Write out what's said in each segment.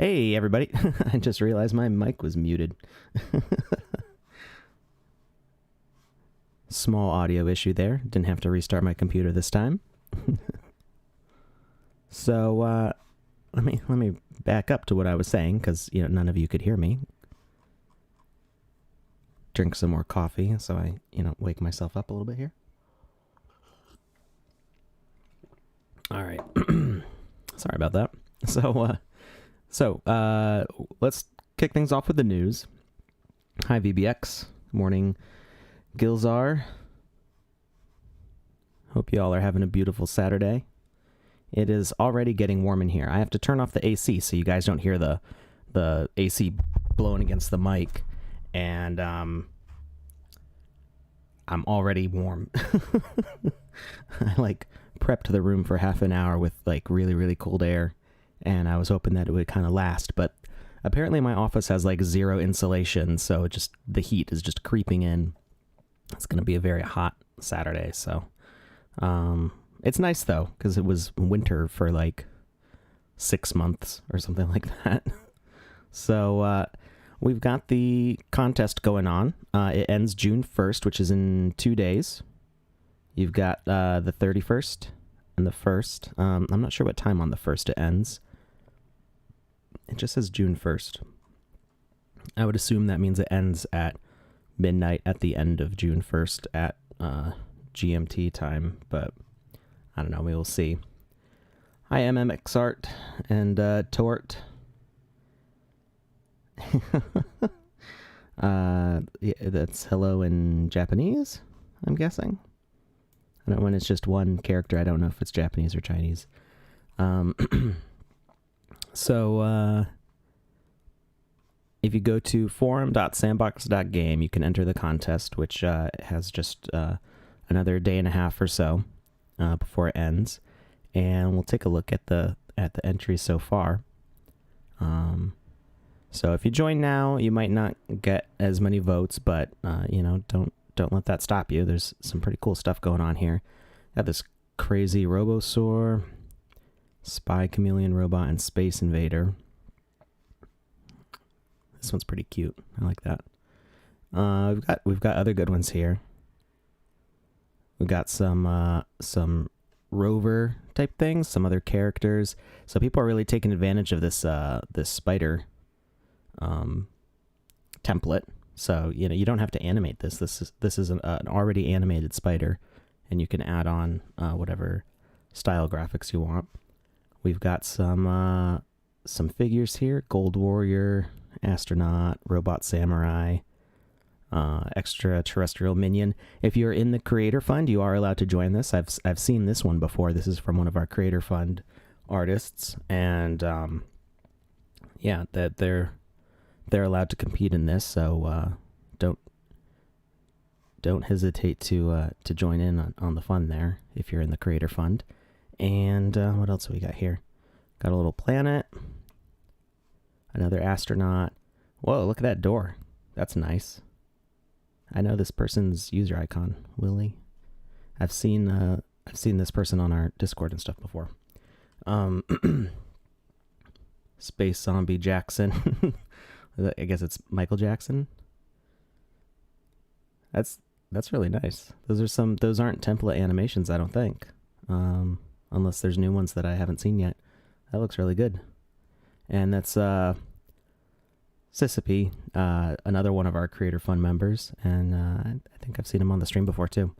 Hey, everybody. I just realized my mic was muted. Small audio issue there. Didn't have to restart my computer this time. So, let me back up to what I was saying, because, none of you could hear me. Drink some more coffee so I, wake myself up a little bit here. All right. Sorry about that. So, let's kick things off with the news. Hi, VBX. Morning, Gilzar. Hope you all are having a beautiful Saturday. It is already getting warm in here. I have to turn off the AC so you guys don't hear the AC blowing against the mic. And I'm already warm. I prepped the room for half an hour with really, really cold air. And I was hoping that it would kind of last, but apparently my office has zero insulation, so the heat is just creeping in. It's going to be a very hot Saturday, so it's nice though, because it was winter for 6 months or something like that. So we've got the contest going on. It ends June 1st, which is in 2 days. You've got the 31st and the 1st. I'm not sure what time on the 1st it ends. It just says June 1st. I would assume that means it ends at midnight at the end of June 1st at GMT time, but I don't know. We will see. Hi, MMXArt and Tort. Yeah, that's hello in Japanese, I'm guessing. I don't know when it's just one character. I don't know if it's Japanese or Chinese. So, if you go to forum.sandbox.game, you can enter the contest, which has just another day and a half or so before it ends, and we'll take a look at the entries so far. So if you join now, you might not get as many votes, but don't let that stop you. There's some pretty cool stuff going on here. Got this crazy Robosaur, Spy Chameleon Robot, and Space Invader. This one's pretty cute. I like that. We've got other good ones here. We've got some rover type things, some other characters. So people are really taking advantage of this spider template. So you don't have to animate this. This is an already animated spider, and you can add on whatever style graphics you want. We've got some figures here: Gold Warrior, Astronaut, Robot Samurai, Extraterrestrial Minion. If you're in the Creator Fund, you are allowed to join this. I've seen this one before. This is from one of our Creator Fund artists, and yeah, that they're allowed to compete in this. So don't hesitate to join in on the fun there if you're in the Creator Fund. And what else do we got here? Got a little planet. Another astronaut. Whoa, look at that door. That's nice. I know this person's user icon, Willie. I've seen this person on our Discord and stuff before. Space Zombie Jackson. I guess it's Michael Jackson. That's really nice. Those aren't template animations, I don't think. Unless there's new ones that I haven't seen yet. That looks really good. And that's Sissipe, another one of our Creator Fund members, and I think I've seen him on the stream before too.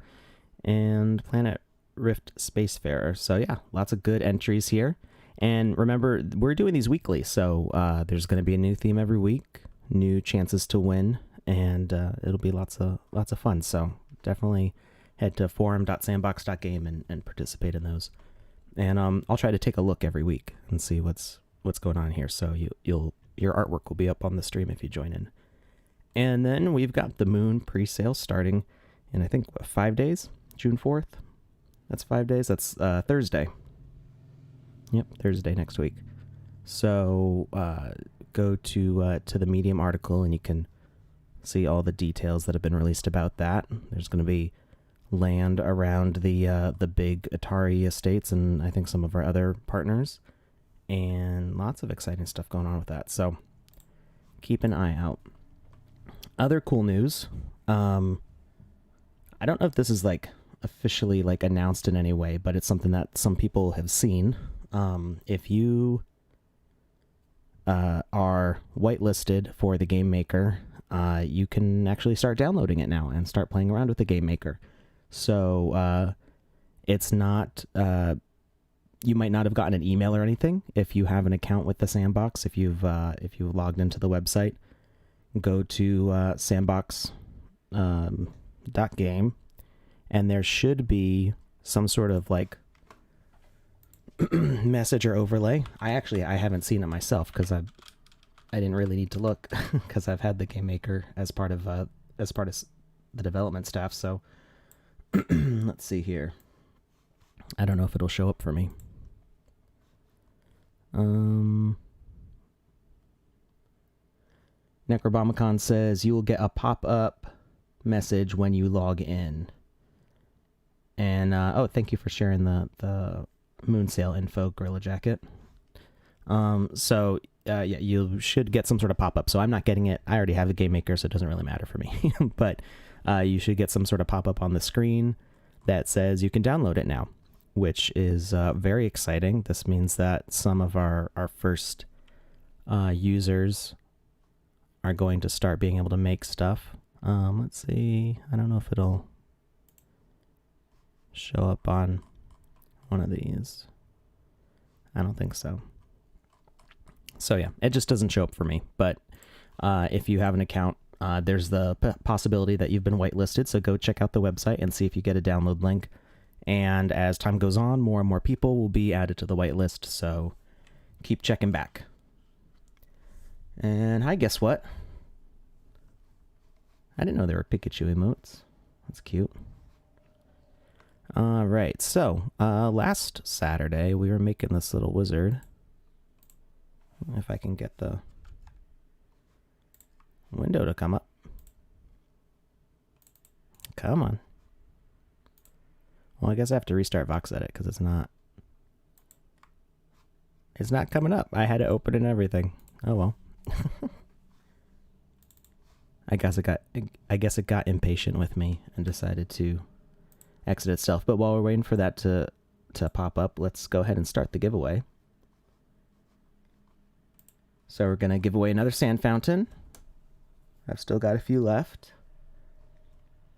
And Planet Rift Spacefarer. So yeah, lots of good entries here. And remember, we're doing these weekly, so there's going to be a new theme every week, new chances to win, and it'll be lots of fun. So definitely head to forum.sandbox.game and participate in those. And I'll try to take a look every week and see what's going on here. So your artwork will be up on the stream if you join in. And then we've got the Moon pre-sale starting in, I think, 5 days? June 4th? That's 5 days? That's Thursday. Yep, Thursday next week. So go to the Medium article and you can see all the details that have been released about that. There's going to be land around the big Atari estates and I think some of our other partners. and lots of exciting stuff going on with that. So keep an eye out. Other cool news. I don't know if this is like officially like announced in any way, but it's something that some people have seen. If you are whitelisted for the Game Maker, you can actually start downloading it now and start playing around with the Game Maker. So it's not, you might not have gotten an email or anything if you have an account with the Sandbox. If you've logged into the website, go to Sandbox .game, and there should be some sort of like message or overlay. I haven't seen it myself because I didn't really need to look because I've had the Game Maker as part of the development staff. So let's see here. I don't know if it'll show up for me. Necrobomicon says you will get a pop-up message when you log in. And thank you for sharing the Moon Sail info, Gorilla Jacket. You should get some sort of pop-up. So I'm not getting it. I already have the Game Maker, so it doesn't really matter for me. But you should get some sort of pop-up on the screen that says you can download it now, which is very exciting. This means that some of our first users are going to start being able to make stuff. Let's see. I don't know if it'll show up on one of these. I don't think so. So yeah, it just doesn't show up for me. But if you have an account, there's the possibility that you've been whitelisted. So go check out the website and see if you get a download link. And as time goes on, more and more people will be added to the whitelist. So keep checking back. And hi, guess what? I didn't know there were Pikachu emotes. That's cute. All right, so last Saturday we were making this little wizard. If I can get the window to come up. Come on. Well, I guess I have to restart VoxEdit because it's not coming up. I had to open it and everything. Oh well. I guess it got impatient with me and decided to exit itself. But while we're waiting for that to pop up, let's go ahead and start the giveaway. So we're going to give away another sand fountain. I've still got a few left.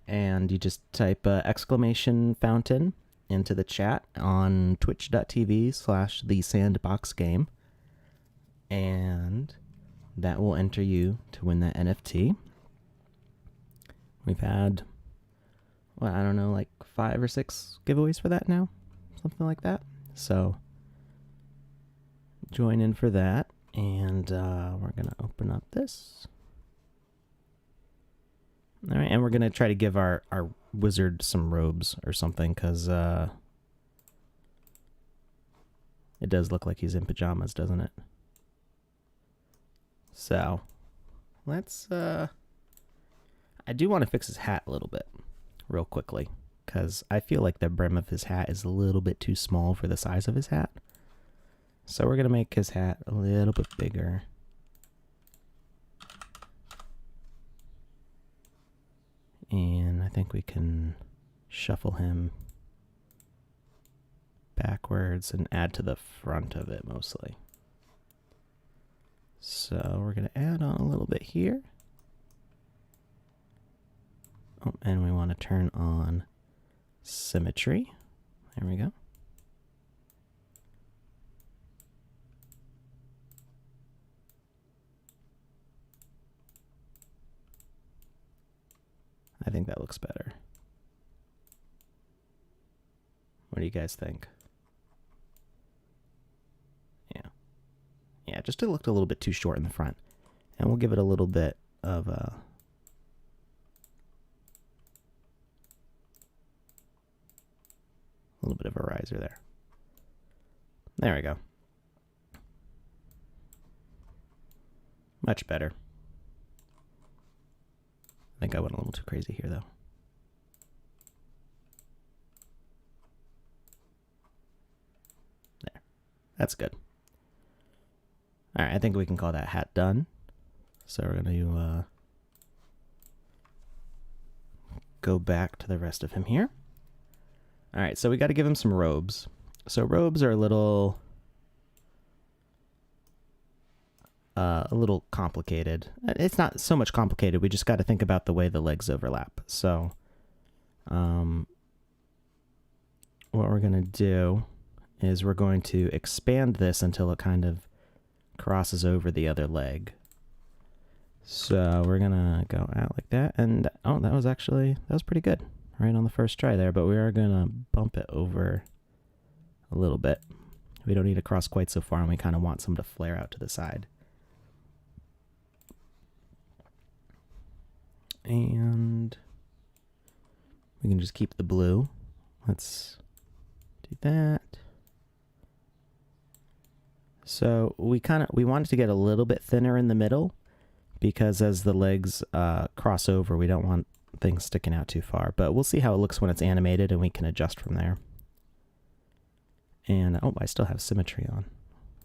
And you just type exclamation fountain into the chat on twitch.tv/thesandboxgame. And that will enter you to win that NFT. We've had, I don't know, like 5 or 6 giveaways for that now. Something like that. So join in for that. And we're going to open up this. All right, and we're going to try to give our wizard some robes or something, because it does look like he's in pajamas, doesn't it? So, let's... I do want to fix his hat a little bit, real quickly, because I feel like the brim of his hat is a little bit too small for the size of his hat. So we're going to make his hat a little bit bigger. And I think we can shuffle him backwards and add to the front of it mostly. So we're going to add on a little bit here. Oh, and we want to turn on symmetry. There we go. I think that looks better. What do you guys think? Yeah. Yeah, just it looked a little bit too short in the front. And we'll give it a little bit of a... little bit of a riser there. There we go. Much better. I think I went a little too crazy here, though. There. That's good. All right, I think we can call that hat done. So we're going to go back to the rest of him here. All right, so we got to give him some robes. So robes are a little complicated. It's not so much complicated. We just got to think about the way the legs overlap. So what we're going to do is we're going to expand this until it kind of crosses over the other leg. So we're gonna go out like that, and oh, that was pretty good, right on the first try there, but we are gonna bump it over a little bit. We don't need to cross quite so far, and we kind of want some to flare out to the side. And we can just keep the blue. Let's do that. So we want it to get a little bit thinner in the middle, because as the legs cross over, we don't want things sticking out too far. But we'll see how it looks when it's animated, and we can adjust from there. And oh, I still have symmetry on.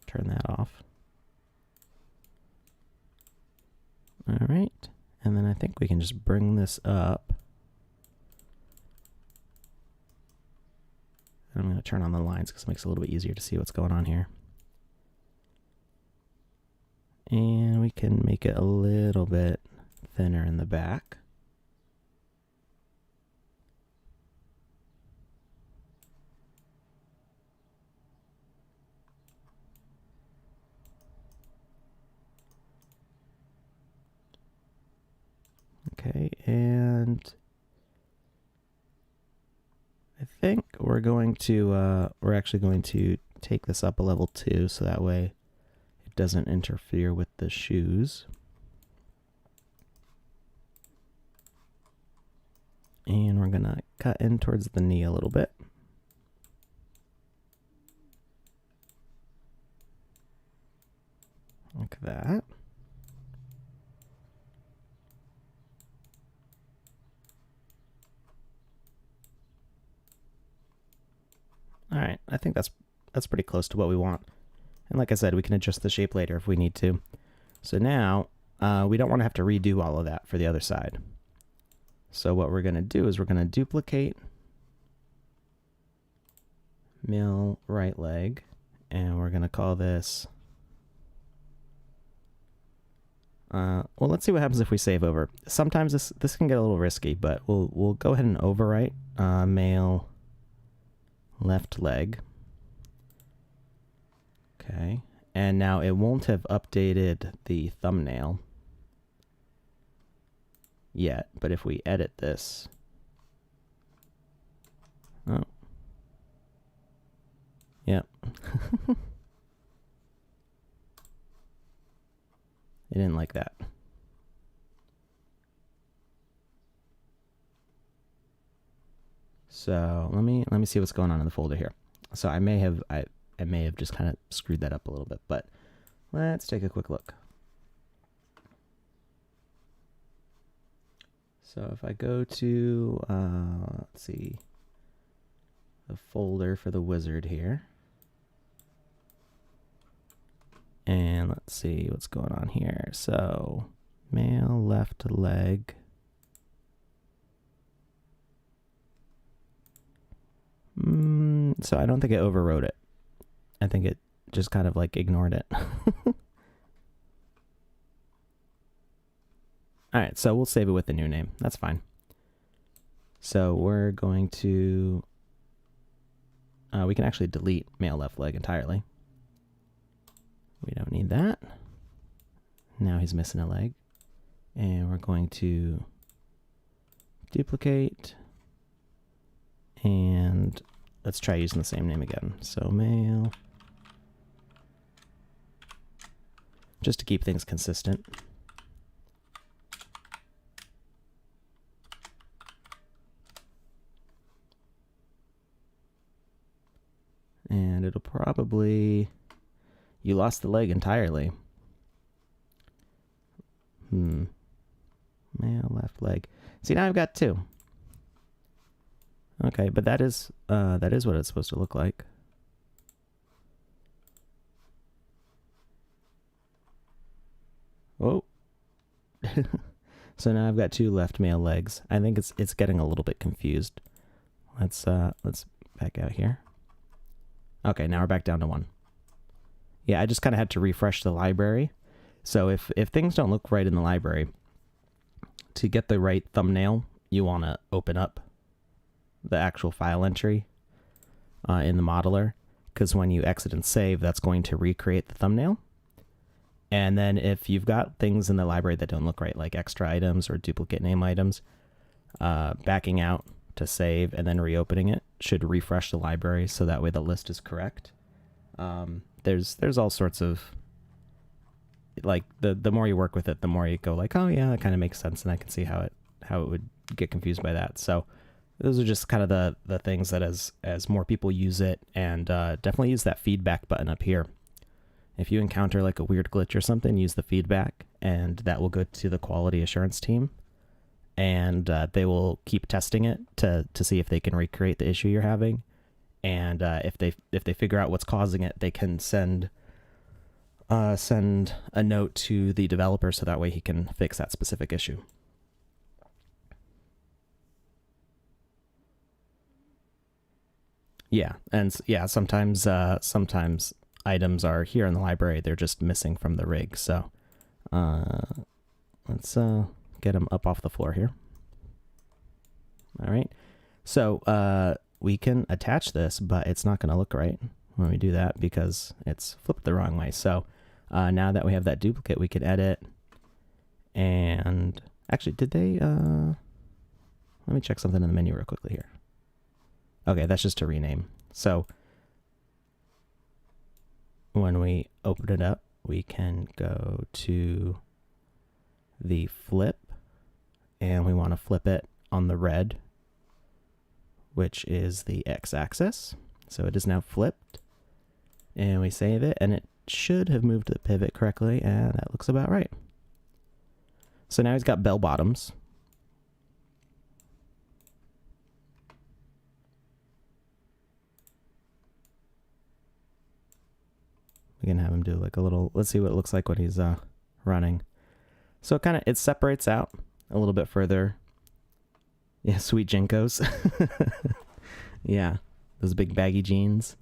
Turn that off. All right, and then I think we can just bring this up. I'm going to turn on the lines because it makes it a little bit easier to see what's going on here. And we can make it a little bit thinner in the back. Okay, and I think we're actually going to take this up a level 2, so that way it doesn't interfere with the shoes. And we're gonna cut in towards the knee a little bit. Like that. All right, I think that's pretty close to what we want. And like I said, we can adjust the shape later if we need to. So now, we don't want to have to redo all of that for the other side. So what we're going to do is we're going to duplicate male right leg, and we're going to call this... well, let's see what happens if we save over. Sometimes this can get a little risky, but we'll go ahead and overwrite male left leg. Okay, and now it won't have updated the thumbnail yet, but if we edit this, oh, yep. It didn't like that. So let me see what's going on in the folder here. So I may have just kind of screwed that up a little bit, but let's take a quick look. So if I go to let's see, the folder for the wizard here, and let's see what's going on here. So male left leg. So I don't think it overwrote it. I think it just kind of like ignored it. All right, so we'll save it with the new name. That's fine. So we're going to... we can actually delete male left leg entirely. We don't need that. Now he's missing a leg. And we're going to duplicate. And let's try using the same name again. So male. Just to keep things consistent. And it'll probably... You lost the leg entirely. Male left leg. See, now I've got two. Okay, but that is what it's supposed to look like. So now I've got 2 left male legs. I think it's getting a little bit confused. Let's back out here. Okay, now we're back down to 1. Yeah, I just kind of had to refresh the library. So if things don't look right in the library, to get the right thumbnail, you want to open up the actual file entry in the modeler, because when you exit and save, that's going to recreate the thumbnail. And then if you've got things in the library that don't look right, like extra items or duplicate name items, backing out to save and then reopening it should refresh the library, so that way the list is correct. There's all sorts of, like, the more you work with it, the more you go like, oh yeah, that kind of makes sense, and I can see how it would get confused by that. So those are just kind of the things that as more people use it, and definitely use that feedback button up here. If you encounter like a weird glitch or something, use the feedback, and that will go to the quality assurance team, and they will keep testing it to see if they can recreate the issue you're having. And if they figure out what's causing it, they can send a note to the developer, so that way he can fix that specific issue. Yeah, and yeah, sometimes items are here in the library, they're just missing from the rig. So let's get them up off the floor here. All right, so we can attach this, but it's not going to look right when we do that because it's flipped the wrong way. So now that we have that duplicate, we can edit. And actually, did they let me check something in the menu real quickly here. Okay, that's just to rename. So when we open it up, we can go to the flip, and we want to flip it on the red, which is the x-axis. So it is now flipped, and we save it, and it should have moved the pivot correctly, and that looks about right. So now he's got bell bottoms. We can have him do like a little, let's see what it looks like when he's running. So it separates out a little bit further. Yeah, sweet Jinkos. Yeah, those big baggy jeans.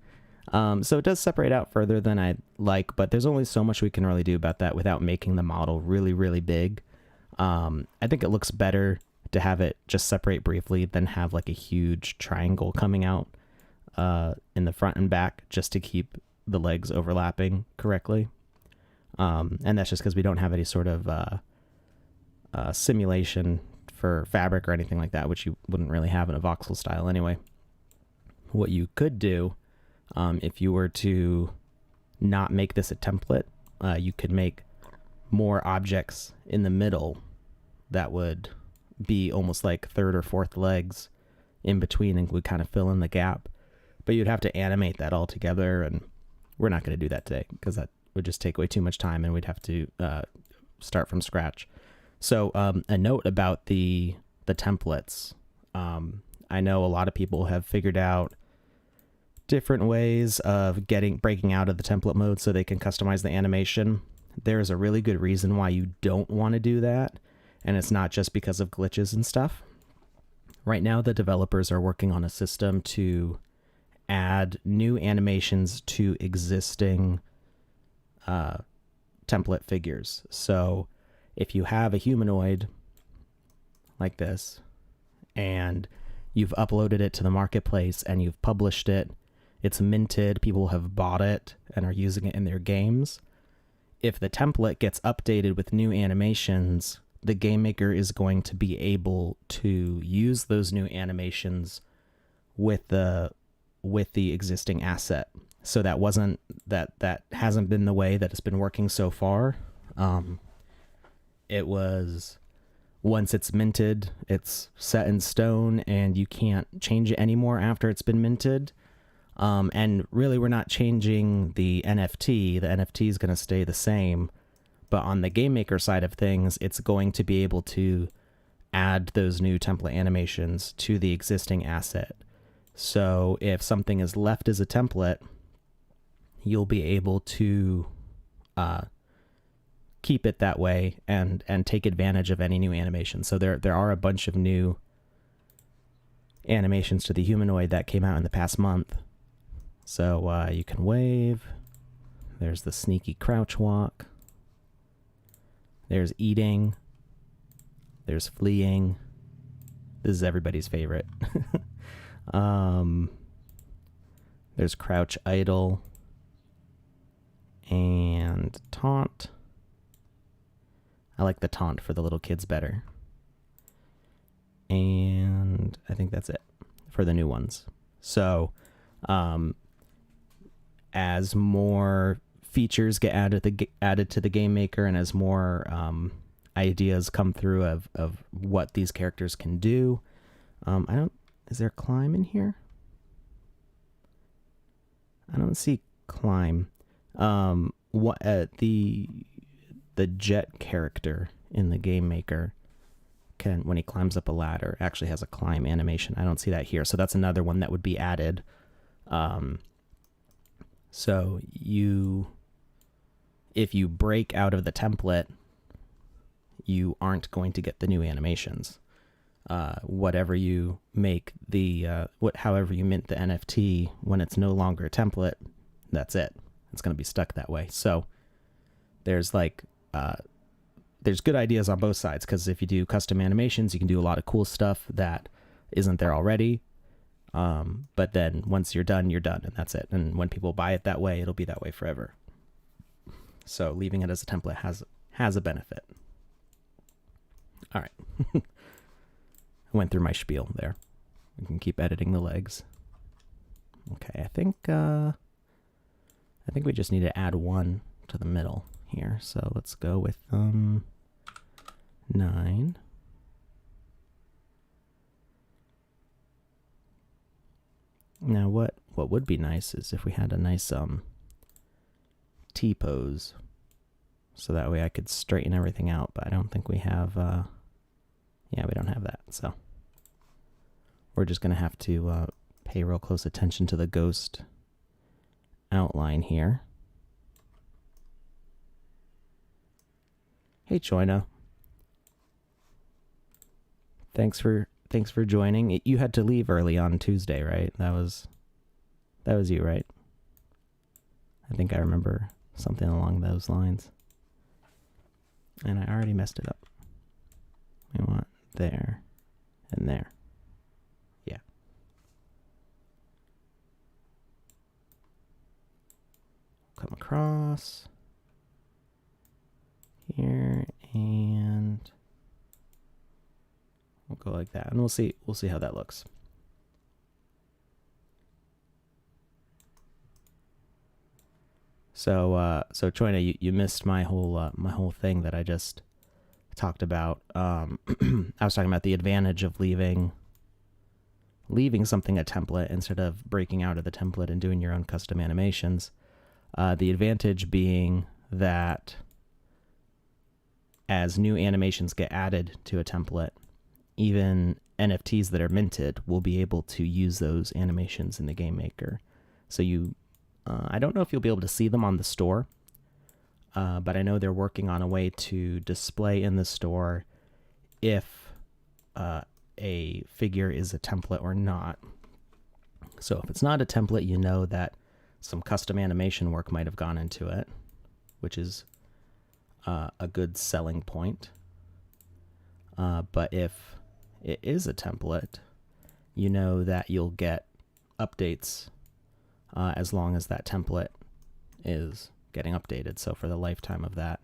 So it does separate out further than I'd like, but there's only so much we can really do about that without making the model really, really big. I think it looks better to have it just separate briefly than have like a huge triangle coming out in the front and back, just to keep the legs overlapping correctly. And that's just because we don't have any sort of simulation for fabric or anything like that, which you wouldn't really have in a voxel style anyway. What you could do, if you were to not make this a template, you could make more objects in the middle that would be almost like third or fourth legs in between, and would kind of fill in the gap. But you'd have to animate that all together, and we're not going to do that today because that would just take way too much time, and we'd have to start from scratch. So a note about the templates. I know a lot of people have figured out different ways of breaking out of the template mode so they can customize the animation. There is a really good reason why you don't want to do that, and it's not just because of glitches and stuff. Right now, the developers are working on a system to add new animations to existing template figures. So if you have a humanoid like this, and you've uploaded it to the marketplace and you've published it, it's minted, people have bought it and are using it in their games. If the template gets updated with new animations, the game maker is going to be able to use those new animations with the existing asset. So that hasn't been the way that it's been working so far. It was, once it's minted, it's set in stone and you can't change it anymore after it's been minted. And really, we're not changing the NFT. The NFT is going to stay the same. But on the game maker side of things, it's going to be able to add those new template animations to the existing asset. So if something is left as a template, you'll be able to keep it that way and take advantage of any new animation. So there are a bunch of new animations to the humanoid that came out in the past month. So you can wave. There's the sneaky crouch walk. There's eating. There's fleeing. This is everybody's favorite. There's crouch idle and taunt. I like the taunt for the little kids better. And I think that's it for the new ones. So as more features get added to the game maker, and as more ideas come through of what these characters can do, is there climb in here? I don't see climb. The jet character in the game maker can, when he climbs up a ladder, actually has a climb animation. I don't see that here, so that's another one that would be added. So if you break out of the template, you aren't going to get the new animations. Whatever you make however you mint the NFT, when it's no longer a template, that's it. It's going to be stuck that way. So there's there's good ideas on both sides, because if you do custom animations, you can do a lot of cool stuff that isn't there already. But then once you're done, and that's it. And when people buy it that way, it'll be that way forever. So leaving it as a template has a benefit. All right. I went through my spiel there. We can keep editing the legs. Okay, I think we just need to add one to the middle here. So let's go with 9. Now what would be nice is if we had a nice T-pose, so that way I could straighten everything out, but I don't think we have, we don't have that, so we're just going to have to pay real close attention to the ghost outline here. Hey, Choina. Thanks for joining. You had to leave early on Tuesday, right? That was you, right? I think I remember something along those lines. And I already messed it up. We want there and there. Yeah. Come across here, and we'll go like that, and we'll see how that looks. So Choina, you missed my whole thing that I just talked about. I was talking about the advantage of leaving something a template instead of breaking out of the template and doing your own custom animations. The advantage being that as new animations get added to a template, even NFTs that are minted will be able to use those animations in the game maker. So I don't know if you'll be able to see them on the store, but I know they're working on a way to display in the store if a figure is a template or not. So if it's not a template, you know that some custom animation work might have gone into it, which is a good selling point. But if it is a template, you know that you'll get updates as long as that template is getting updated. So for the lifetime of that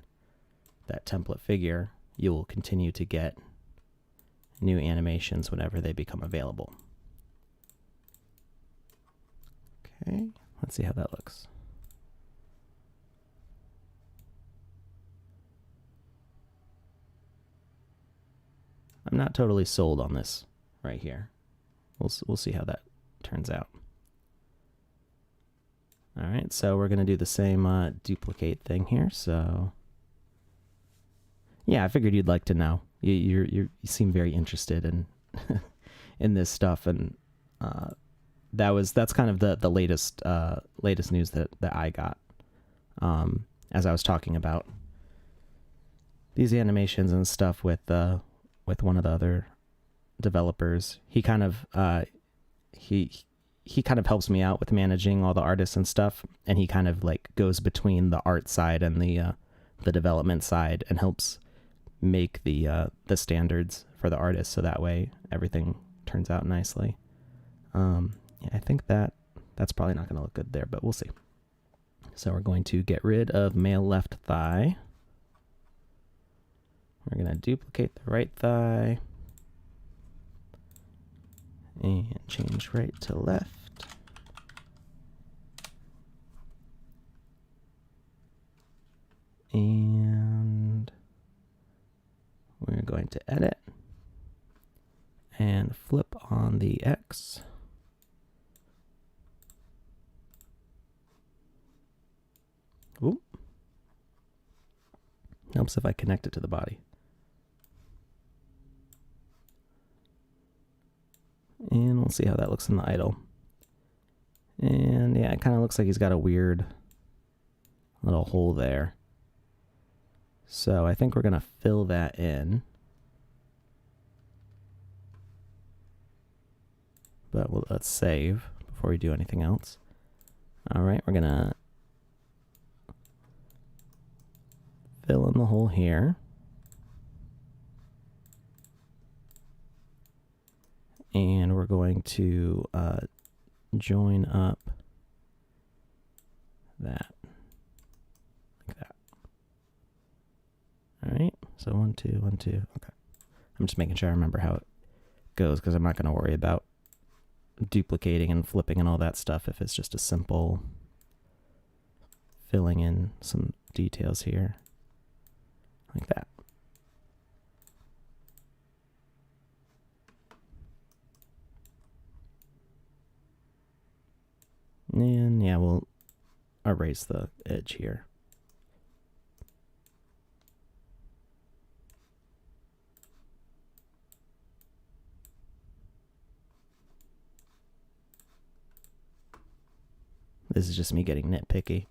template figure, you will continue to get new animations whenever they become available. Okay, let's see how that looks. I'm not totally sold on this right here. We'll see how that turns out. All right, so we're going to do the same duplicate thing here. So yeah, I figured you'd like to know. You seem very interested in in this stuff, and that's kind of the latest news that I got as I was talking about these animations and stuff with one of the other developers. He kind of he kind of helps me out with managing all the artists and stuff, and he kind of like goes between the art side and the development side and helps make the standards for the artists, so that way everything turns out nicely. Yeah, I think that's probably not going to look good there, but we'll see. So we're going to get rid of male left thigh. We're going to duplicate the right thigh and change right to left. And we're going to edit and flip on the X. Ooh. Helps if I connect it to the body. And we'll see how that looks in the idle. And yeah, it kind of looks like he's got a weird little hole there. So I think we're going to fill that in. But let's save before we do anything else. All right, we're going to fill in the hole here. And we're going to join up that, like that. All right, so 1, 2, 1, 2, okay. I'm just making sure I remember how it goes, because I'm not going to worry about duplicating and flipping and all that stuff if it's just a simple filling in some details here, like that. And yeah, we'll erase the edge here. This is just me getting nitpicky.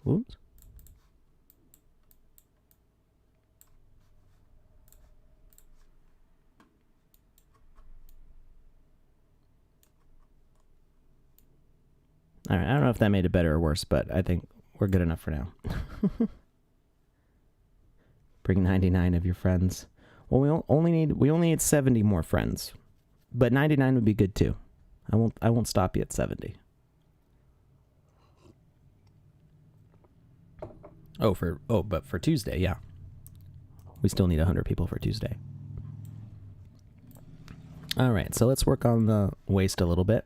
Whoops. All right, I don't know if that made it better or worse, but I think we're good enough for now. Bring 99 of your friends. Well, we only need 70 more friends, but 99 would be good too. I won't stop you at 70. But for Tuesday, yeah. We still need 100 people for Tuesday. All right, so let's work on the waist a little bit.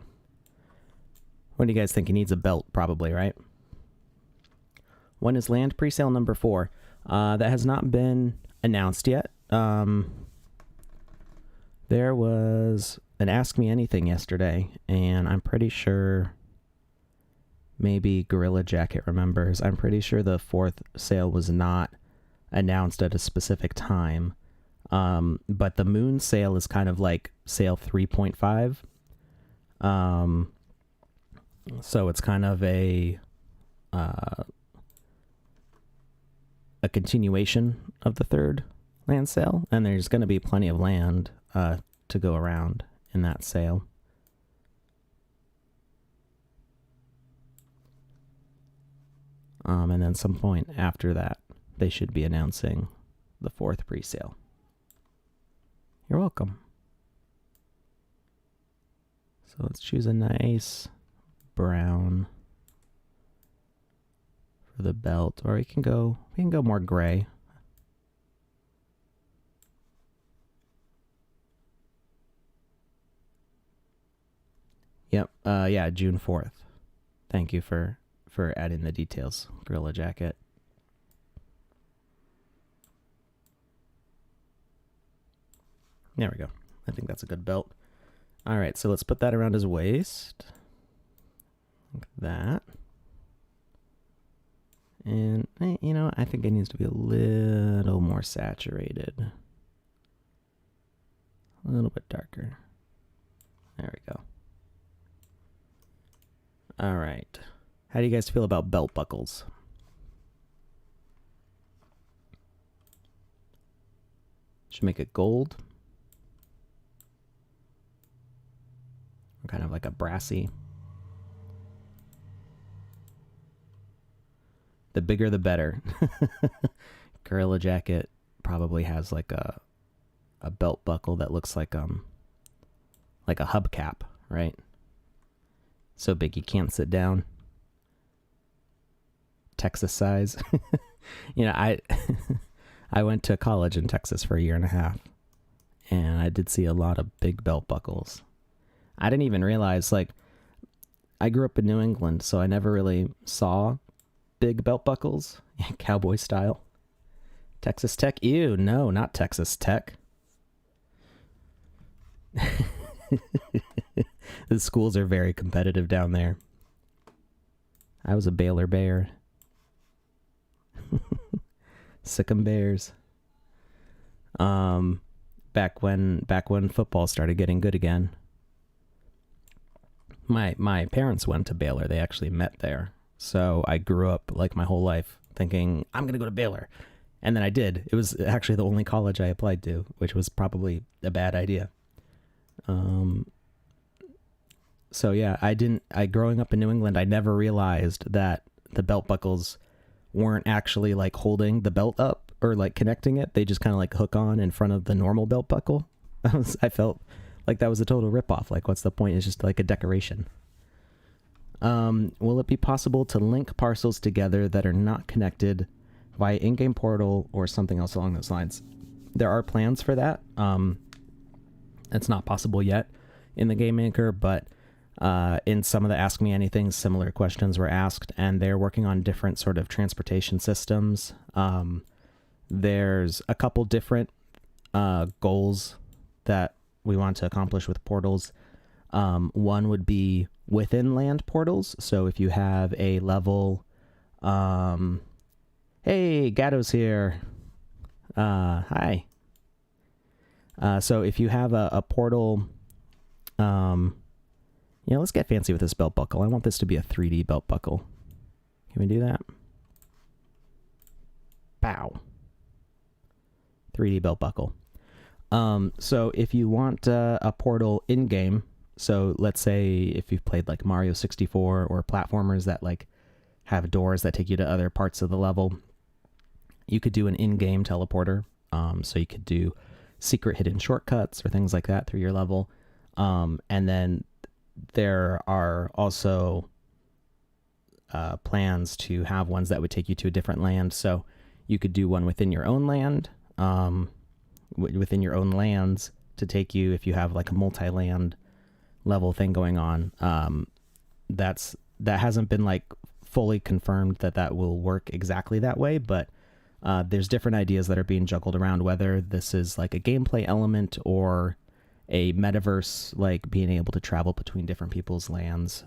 What do you guys think? He needs a belt, probably, right? When is land presale number 4? That has not been announced yet. There was an Ask Me Anything yesterday, and I'm pretty sure maybe Gorilla Jacket remembers. I'm pretty sure the 4th sale was not announced at a specific time. But the Moon sale is kind of like sale 3.5. So it's kind of a continuation of the 3rd land sale, and there's going to be plenty of land to go around in that sale. And then some point after that, they should be announcing the 4th pre-sale. You're welcome. So let's choose a nice brown for the belt, or we can go more gray. Yep. Yeah, June 4th. Thank you for adding the details, Gorilla Jacket. There we go. I think that's a good belt. All right, so let's put that around his waist. Like that. And, you know, I think it needs to be a little more saturated. A little bit darker. There we go. All right. How do you guys feel about belt buckles? Should make it gold. Or kind of like a brassy. The bigger the better. Gorilla jacket probably has like a belt buckle that looks like a hubcap, right? So big you can't sit down. Texas size. You know, I went to college in Texas for a year and a half, and I did see a lot of big belt buckles. I didn't even realize, like, I grew up in New England, so I never really saw big belt buckles, cowboy style. Texas Tech? Ew, no, not Texas Tech. The schools are very competitive down there. I was a Baylor Bear. Sick'em Bears. Back when football started getting good again. My parents went to Baylor. They actually met there. So I grew up like my whole life thinking I'm going to go to Baylor. And then I did. It was actually the only college I applied to, which was probably a bad idea. So yeah, growing up in New England, I never realized that the belt buckles weren't actually like holding the belt up or like connecting it. They just kind of like hook on in front of the normal belt buckle. I felt like that was a total ripoff. Like, what's the point? It's just like a decoration. Will it be possible to link parcels together that are not connected via in-game portal or something else along those lines? There are plans for that. It's not possible yet in the Game Maker, but in some of the Ask Me Anything, similar questions were asked, and they're working on different sort of transportation systems. There's a couple different goals that we want to accomplish with portals. One would be within land portals. So if you have a level, hey, Gatto's here. Hi. So if you have a portal, let's get fancy with this belt buckle. I want this to be a 3D belt buckle. Can we do that? Bow. 3D belt buckle. So if you want a portal in-game, so let's say if you've played like Mario 64 or platformers that like have doors that take you to other parts of the level, you could do an in-game teleporter. So you could do secret hidden shortcuts or things like that through your level. And then there are also plans to have ones that would take you to a different land. So you could do one within your own land, within your own lands to take you, if you have like a multi-land level thing going on. That hasn't been like fully confirmed that will work exactly that way, but there's different ideas that are being juggled around, whether this is like a gameplay element or a metaverse, like being able to travel between different people's lands.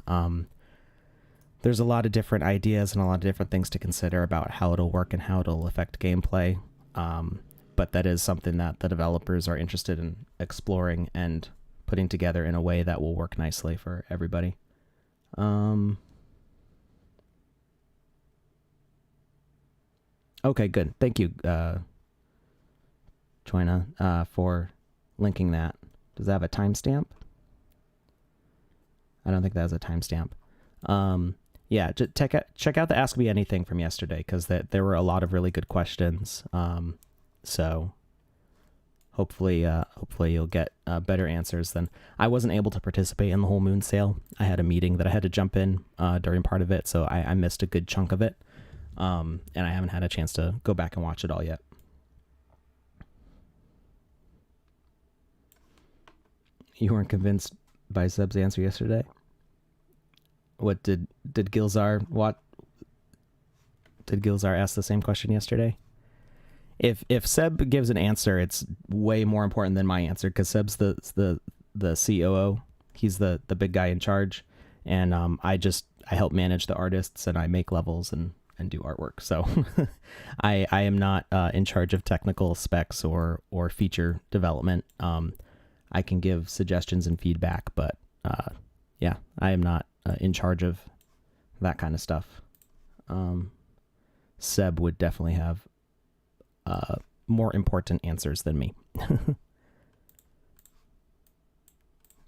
There's a lot of different ideas and a lot of different things to consider about how it'll work and how it'll affect gameplay. But that is something that the developers are interested in exploring and putting together in a way that will work nicely for everybody. Okay, good. Thank you, Joanna, for linking that. Does that have a timestamp? I don't think that has a timestamp. Yeah, just check out the Ask Me Anything from yesterday, because there were a lot of really good questions. So hopefully you'll get better answers than I wasn't able to participate in the whole moon sale. I had a meeting that I had to jump in during part of it, so I missed a good chunk of it. And I haven't had a chance to go back and watch it all yet. You weren't convinced by Seb's answer yesterday? What did Gilzar ask the same question yesterday? If Seb gives an answer, it's way more important than my answer, because Seb's the COO. He's the big guy in charge, and I help manage the artists, and I make levels and do artwork. So I am not in charge of technical specs or feature development. I can give suggestions and feedback, but yeah, I am not in charge of that kind of stuff. Seb would definitely have more important answers than me.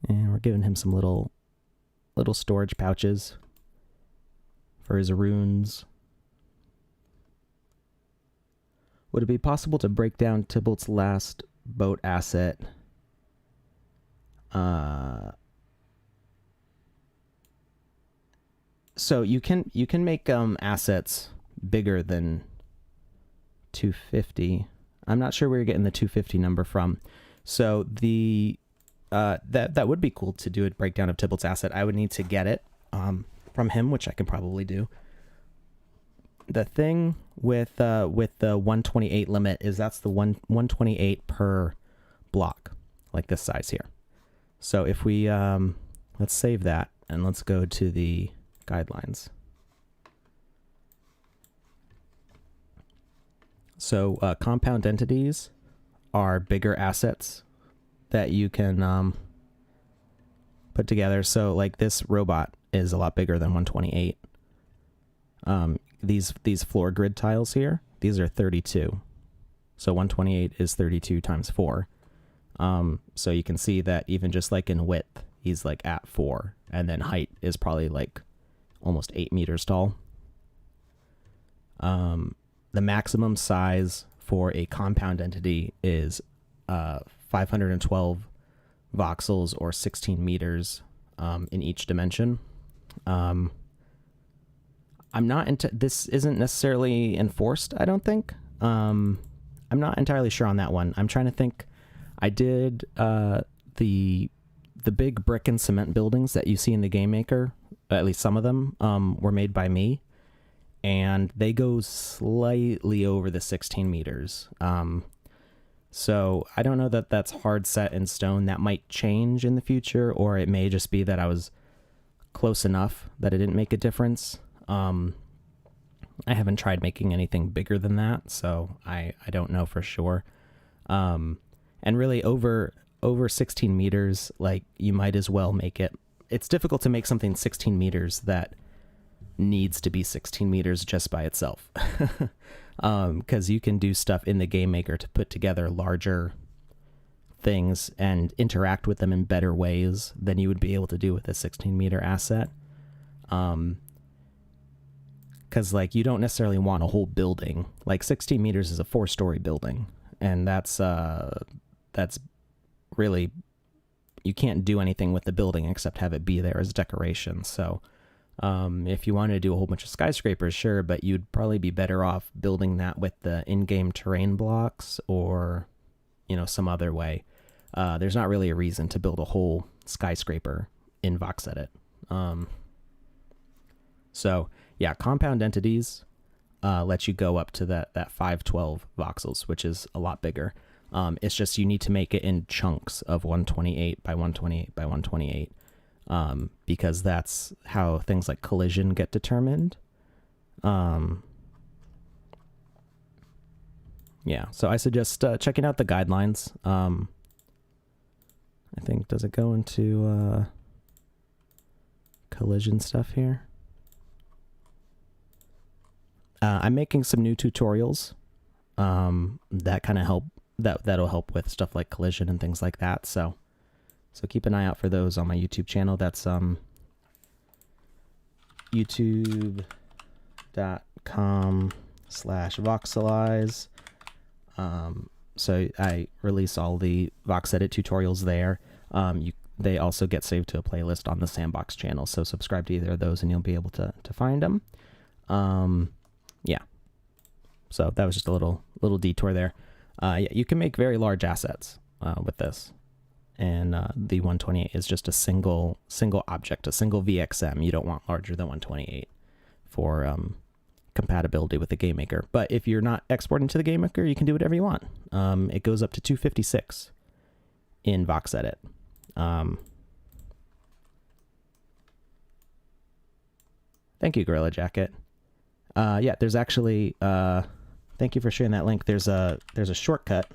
And we're giving him some little storage pouches for his runes. Would it be possible to break down Tybalt's last boat asset? So you can make assets bigger than 250. I'm not sure where you're getting the 250 number from. So the that would be cool to do a breakdown of Tybalt's asset. I would need to get it from him, which I can probably do. The thing with the 128 limit is that's the 128 per block, like this size here. So if we let's save that and let's go to the guidelines. So compound entities are bigger assets that you can put together. So like this robot is a lot bigger than 128. These floor grid tiles here, these are 32. So 128 is 32 times 4. So you can see that even just like in width, he's like at 4, and then height is probably like almost 8 meters tall. The maximum size for a compound entity is 512 voxels or 16 meters in each dimension. I'm not into this. Isn't necessarily enforced, I don't think. I'm not entirely sure on that one. I'm trying to think. I did the big brick and cement buildings that you see in the Game Maker. At least some of them were made by me, and they go slightly over the 16 meters. So I don't know that that's hard set in stone. That might change in the future, or it may just be that I was close enough that it didn't make a difference. I haven't tried making anything bigger than that, so I don't know for sure. And really over 16 meters, like, you might as well make it. It's difficult to make something 16 meters that needs to be 16 meters just by itself. Because you can do stuff in the Game Maker to put together larger things and interact with them in better ways than you would be able to do with a 16 meter asset. Because like you don't necessarily want a whole building. Like 16 meters is a 4-story building, and that's really, you can't do anything with the building except have it be there as decoration. So if you wanted to do a whole bunch of skyscrapers, sure, but you'd probably be better off building that with the in-game terrain blocks or, some other way. There's not really a reason to build a whole skyscraper in VoxEdit. So yeah, compound entities let you go up to that 512 voxels, which is a lot bigger. It's just you need to make it in chunks of 128 by 128 by 128, because that's how things like collision get determined. Yeah, so I suggest checking out the guidelines. I think, does it go into collision stuff here? I'm making some new tutorials that kind of help. That'll help with stuff like collision and things like that. So keep an eye out for those on my YouTube channel. That's youtube.com/voxelize. So I release all the VoxEdit tutorials there. They also get saved to a playlist on the Sandbox channel. So subscribe to either of those and you'll be able to find them. Yeah. So that was just a little detour there. Yeah, you can make very large assets with this, and the 128 is just a single object, a single VXM. You don't want larger than 128 for compatibility with the Game Maker. But if you're not exporting to the Game Maker, you can do whatever you want. It goes up to 256 in VoxEdit. Thank you, Gorilla Jacket. Yeah, there's actually. Thank you for sharing that link. There's a shortcut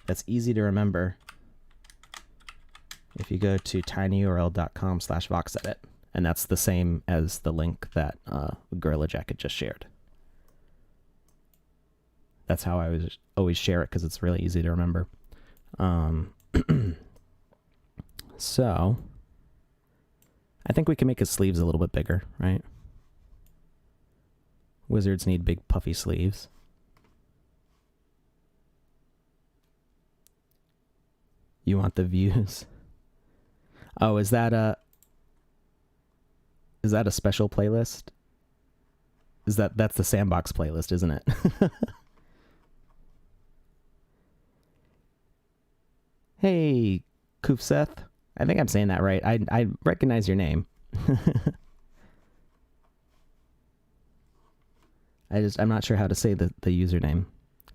that's easy to remember. If you go to tinyurl.com/VoxEdit, and that's the same as the link that Gorilla Jacket just shared. that's how I always share it, because it's really easy to remember. So I think we can make his sleeves a little bit bigger, right? Wizards need big puffy sleeves. You want the views? Oh, is that a special playlist? That's the Sandbox playlist, isn't it? Hey, Kufseth. I think I'm saying that right. I recognize your name. I'm not sure how to say the username.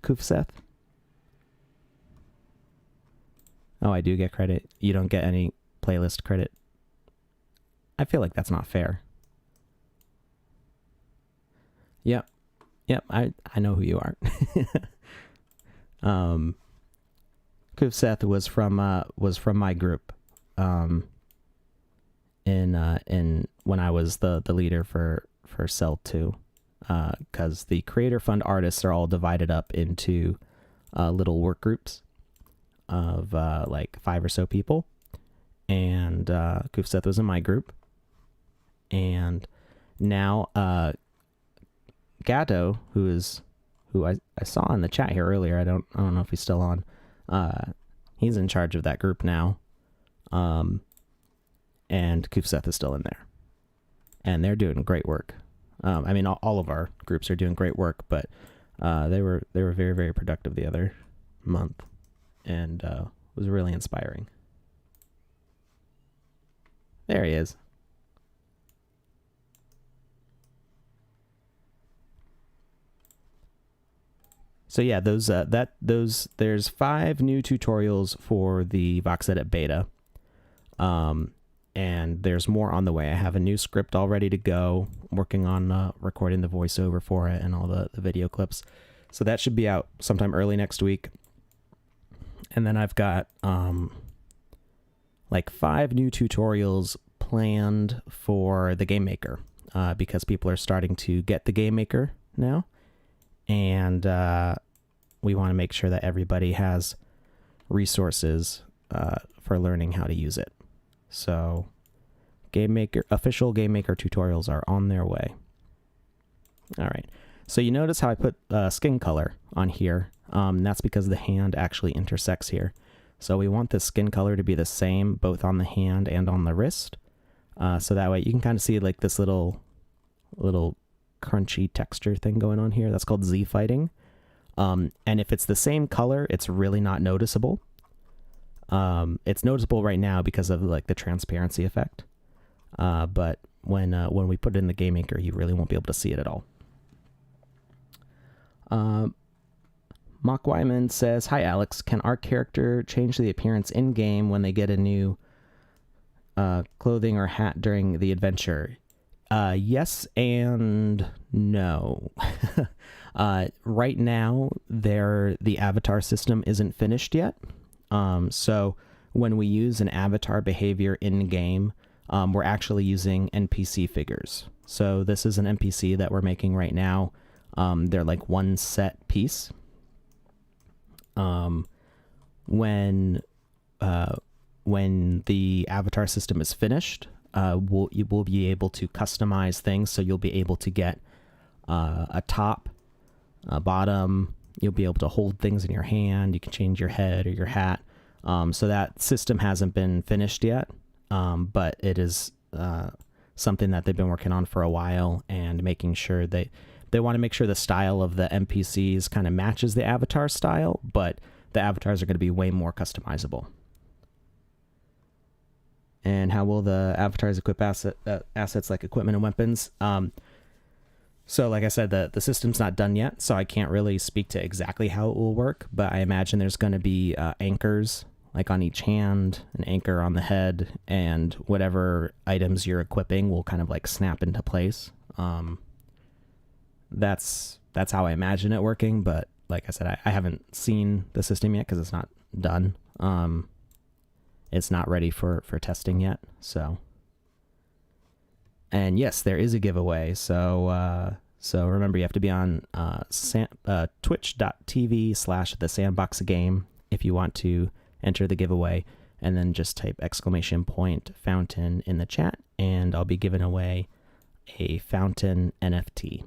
Kufseth? Oh, I do get credit. You don't get any playlist credit. I feel like that's not fair. Yep. I know who you are. Kufseth was from my group. In when I was the leader for Cell 2. Because the Creator Fund artists are all divided up into little work groups of like 5 or so people, and Kufseth was in my group, and now Gatto, who I saw in the chat here earlier, I don't know if he's still on, he's in charge of that group now, and Kufseth is still in there, and they're doing great work. I mean, all of our groups are doing great work, but they were very, very productive the other month, and was really inspiring. There he is. So yeah, there's 5 new tutorials for the VoxEdit beta. And there's more on the way. I have a new script all ready to go. I'm working on recording the voiceover for it and all the video clips. So that should be out sometime early next week. And then I've got like 5 new tutorials planned for the Game Maker, because people are starting to get the Game Maker now. And we want to make sure that everybody has resources for learning how to use it. So official Game Maker tutorials are on their way. All right. So you notice how I put skin color on here. That's because the hand actually intersects here. So we want the skin color to be the same both on the hand and on the wrist. So that way you can kind of see like this little crunchy texture thing going on here. That's called Z fighting. And if it's the same color, it's really not noticeable. It's noticeable right now because of like the transparency effect. But when we put it in the Game Maker, you really won't be able to see it at all. Mock Wyman says, "Hi Alex, can our character change the appearance in game when they get a new clothing or hat during the adventure?" Yes and no. Right now, the avatar system isn't finished yet. So when we use an avatar behavior in game, we're actually using NPC figures. So this is an NPC that we're making right now. They're like one set piece. When the avatar system is finished, you will be able to customize things. So you'll be able to get a top, a bottom. You'll be able to hold things in your hand. You can change your head or your hat. So that system hasn't been finished yet, but it is something that they've been working on for a while, and making sure they want to make sure the style of the NPCs kind of matches the avatar style, but the avatars are going to be way more customizable. And how will the avatars equip assets like equipment and weapons? So like I said, the system's not done yet, so I can't really speak to exactly how it will work, but I imagine there's going to be anchors like on each hand, an anchor on the head, and whatever items you're equipping will kind of like snap into place. That's how I imagine it working, but like I said, I haven't seen the system yet because it's not done. It's not ready for testing yet, so. And yes, there is a giveaway. So So remember, you have to be on twitch.tv/thesandboxgame if you want to enter the giveaway, and then just type !fountain in the chat, and I'll be giving away a fountain NFT.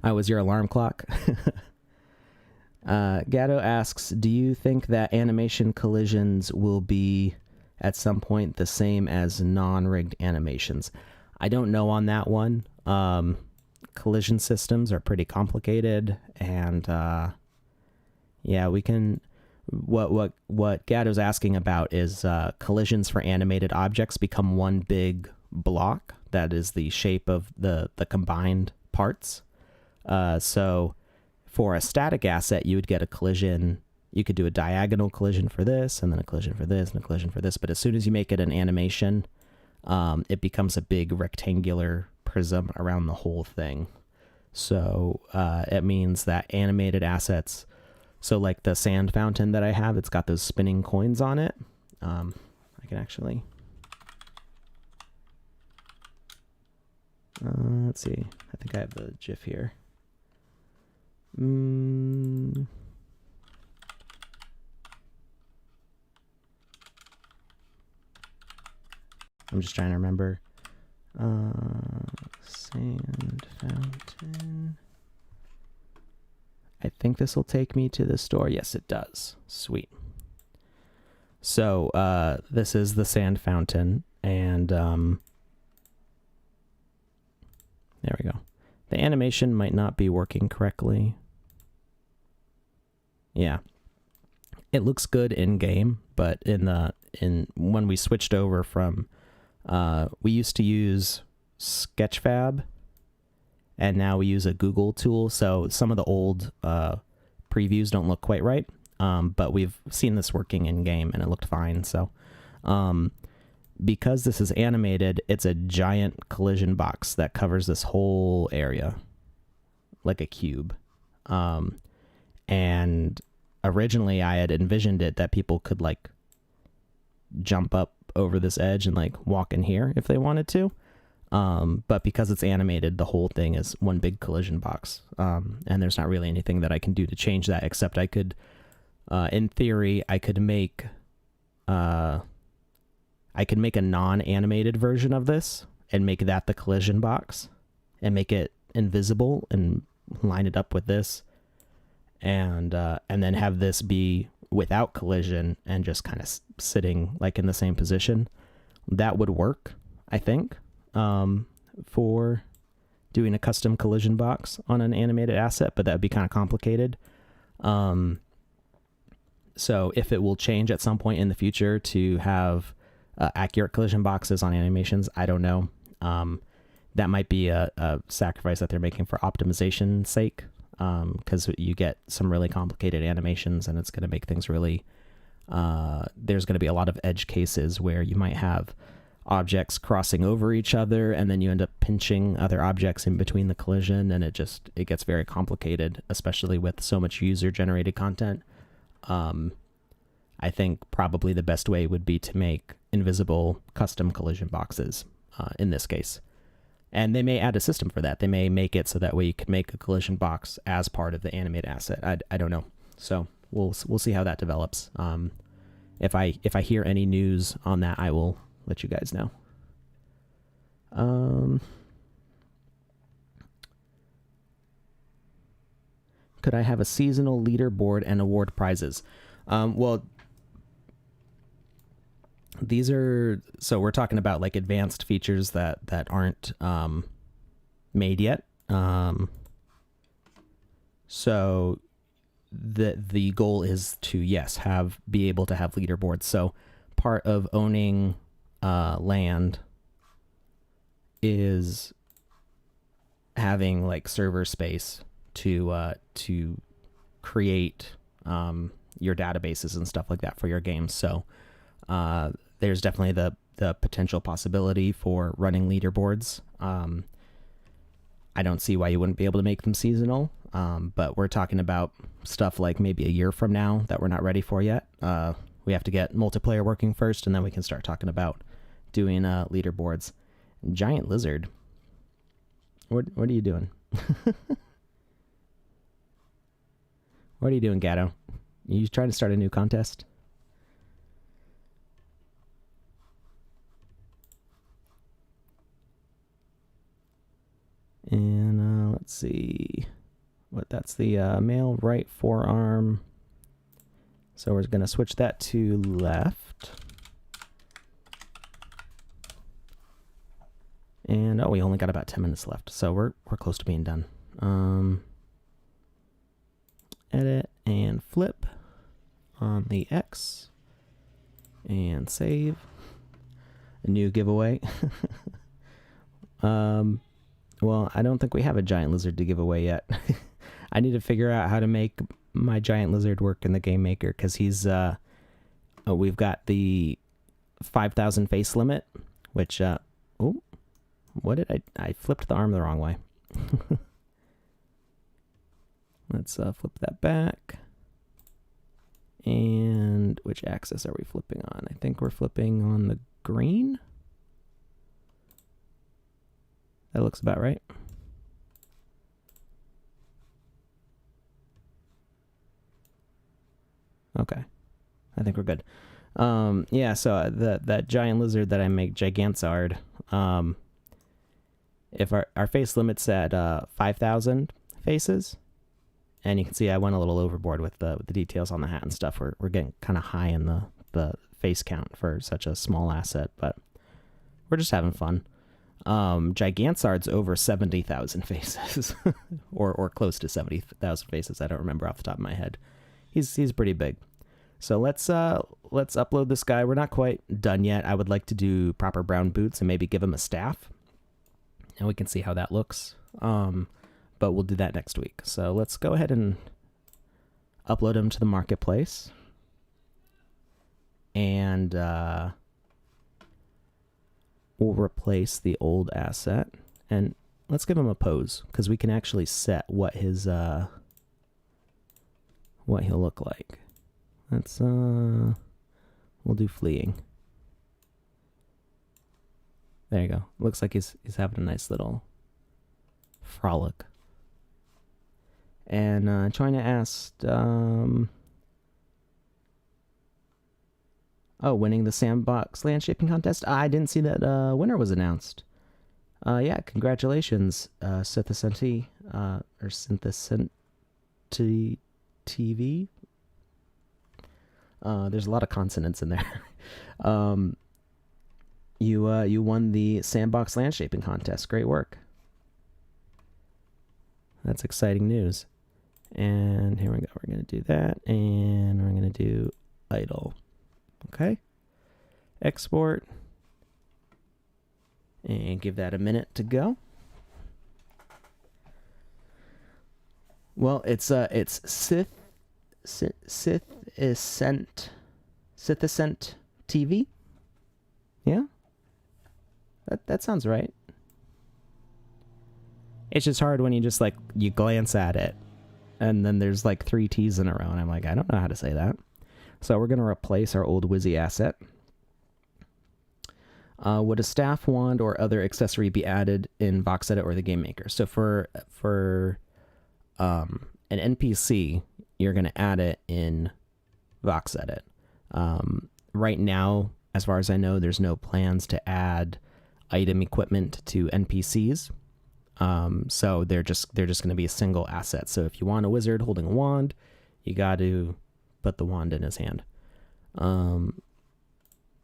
I was your alarm clock. Gatto asks, do you think that animation collisions will be at some point the same as non-rigged animations? I don't know on that one. Collision systems are pretty complicated, and yeah, we can. What Gatto's asking about is collisions for animated objects become one big block that is the shape of the combined parts. So for a static asset, you would get a collision. You could do a diagonal collision for this, and then a collision for this, and a collision for this. But as soon as you make it an animation, it becomes a big rectangular prism around the whole thing. So it means that animated assets, so like the sand fountain that I have, it's got those spinning coins on it. I can actually... let's see. I think I have the GIF here. I'm just trying to remember. Sand fountain. I think this will take me to the store. Yes, it does. Sweet. So this is the sand fountain, and there we go. The animation might not be working correctly. Yeah. It looks good in game, but when we switched over from we used to use Sketchfab, and now we use a Google tool, so some of the old previews don't look quite right, but we've seen this working in game and it looked fine. So because this is animated, it's a giant collision box that covers this whole area like a cube. And originally I had envisioned it that people could like jump up over this edge and like walk in here if they wanted to. But because it's animated, the whole thing is one big collision box. And there's not really anything that I can do to change that, except I could, in theory, I could make a non-animated version of this and make that the collision box and make it invisible and line it up with this, and then have this be without collision and just kind of sitting like in the same position. That would work, I think, for doing a custom collision box on an animated asset, but that would be kind of complicated. So if it will change at some point in the future to have accurate collision boxes on animations, I don't know. That might be a sacrifice that they're making for optimization's sake, because you get some really complicated animations and it's going to make things really... there's going to be a lot of edge cases where you might have objects crossing over each other, and then you end up pinching other objects in between the collision, and it gets very complicated, especially with so much user-generated content. I think probably the best way would be to make invisible custom collision boxes in this case. And they may add a system for that. They may make it so that way you can make a collision box as part of the animate asset. I don't know. So we'll see how that develops. If I hear any news on that, I will let you guys know. Could I have a seasonal leaderboard and award prizes? Well, these are, so we're talking about like advanced features that aren't made yet. So the goal is to, yes, be able to have leaderboards. So part of owning land is having like server space to create your databases and stuff like that for your games. So there's definitely the potential possibility for running leaderboards. I don't see why you wouldn't be able to make them seasonal, but we're talking about stuff like maybe a year from now that we're not ready for yet. We have to get multiplayer working first, and then we can start talking about doing leaderboards. Giant lizard. What are you doing? What are you doing, Gatto? You trying to start a new contest? And let's see. That's the male right forearm. So we're going to switch that to left. And we only got about 10 minutes left, so we're close to being done. Edit and flip on the X and save. A new giveaway. Well, I don't think we have a giant lizard to give away yet. I need to figure out how to make my giant lizard work in the game maker, because he's we've got the 5,000 face limit, which what did I flipped the arm the wrong way. Let's flip that back. And which axis are we flipping on? I think we're flipping on the green. That looks about right. Okay. I think we're good. Yeah, so that giant lizard that I make, Gigantsard, if our face limit's at 5,000 faces, and you can see I went a little overboard with the details on the hat and stuff. We're getting kind of high in the face count for such a small asset, but we're just having fun. Gigantsard's over 70,000 faces, or close to 70,000 faces. I don't remember off the top of my head. He's pretty big. So let's upload this guy. We're not quite done yet. I would like to do proper brown boots and maybe give him a staff, and we can see how that looks. But we'll do that next week. So let's go ahead and upload him to the marketplace. And we'll replace the old asset. And let's give him a pose, because we can actually set what his what he'll look like. Let's we'll do fleeing. There you go. Looks like he's having a nice little frolic. And China asked, winning the Sandbox landscaping contest. I didn't see that winner was announced. Yeah, congratulations, Synthesenti, or Synthesenti TV. There's a lot of consonants in there. You won the Sandbox landscaping contest. Great work. That's exciting news. And here we go. We're going to do that, and we're going to do idle. Okay. Export. And give that a minute to go. Well, it's Sithescent TV. Yeah? That sounds right. It's just hard when you just you glance at it and then there's 3 T's in a row and I'm like, I don't know how to say that. So we're going to replace our old Wizzy asset. Would a staff, wand, or other accessory be added in VoxEdit or the Game Maker? So for an NPC, you're going to add it in VoxEdit. Right now, as far as I know, there's no plans to add item equipment to NPCs. So they're just going to be a single asset. So if you want a wizard holding a wand, you got to put the wand in his hand. And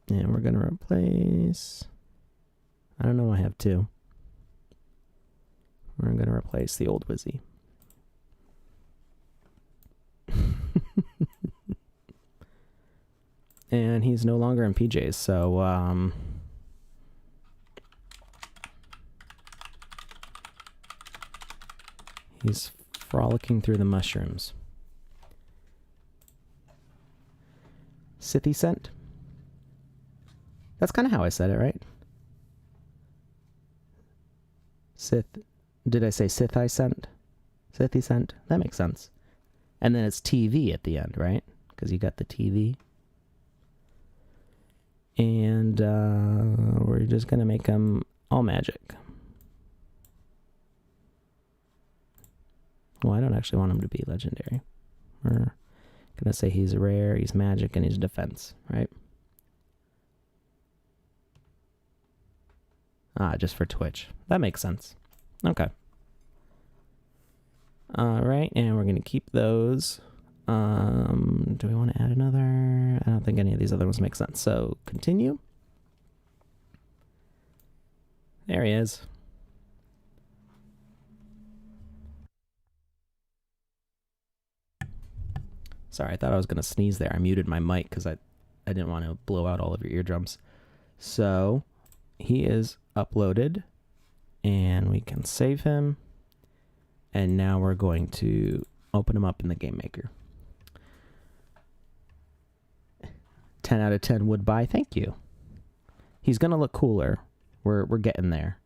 we're going to replace, I don't know, I have 2. We're going to replace the old Wizzy. And he's no longer in PJs, so he's frolicking through the mushrooms. Sithescent? That's kind of how I said it, right? Did I say Sithescent? Sithescent? That makes sense. And then it's TV at the end, right? Because you got the TV. And we're just going to make him all magic. Well, I don't actually want him to be legendary. We're going to say he's rare, he's magic, and he's defense, right? Just for Twitch. That makes sense. Okay. All right, and we're going to keep those. Do we want to add another? I don't think any of these other ones make sense. So continue. There he is. Sorry, I thought I was going to sneeze there. I muted my mic because I didn't want to blow out all of your eardrums. So he is uploaded, and we can save him. And now we're going to open him up in the Game Maker. 10 out of 10 would buy. Thank you. He's going to look cooler. We're getting there.